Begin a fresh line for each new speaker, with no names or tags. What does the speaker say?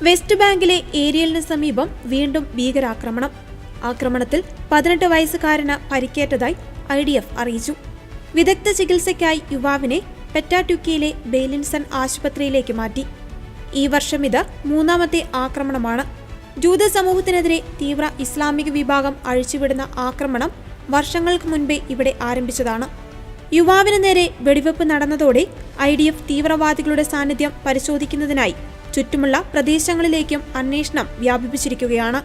West ബാങ്കിലെ ഏരിയലിന് സമീപം വീണ്ടും ഭീകരാക്രമണം. ആക്രമണത്തിൽ 18 വയസ്സുകാരന് പരിക്കേറ്റതായി IDF അറിയിച്ചു. വിദഗ്ധ ചികിത്സയ്ക്കായി യുവാവിനെ പെറ്റാറ്റുക്കിയിലെ ബേലിൻസൺ ആശുപത്രിയിലേക്ക് മാറ്റി. ഈ വർഷം ഇത് 3ാമത്തെ ആക്രമണമാണ്. ജൂത സമൂഹത്തിനെതിരെ തീവ്ര ഇസ്ലാമിക വിഭാഗം അഴിച്ചുവിടുന്ന ആക്രമണം വർഷങ്ങൾക്ക് മുൻപേ ഇവിടെ ആരംഭിച്ചതാണ്. യുവാവിന് നേരെ വെടിവെപ്പ് നടന്നതോടെ IDF തീവ്രവാദികളുടെ സാന്നിധ്യം പരിശോധിക്കുന്നതിനായി ചുറ്റുമുള്ള പ്രദേശങ്ങളിലേക്കും അന്വേഷണം വ്യാപിപ്പിച്ചിരിക്കുകയാണ്.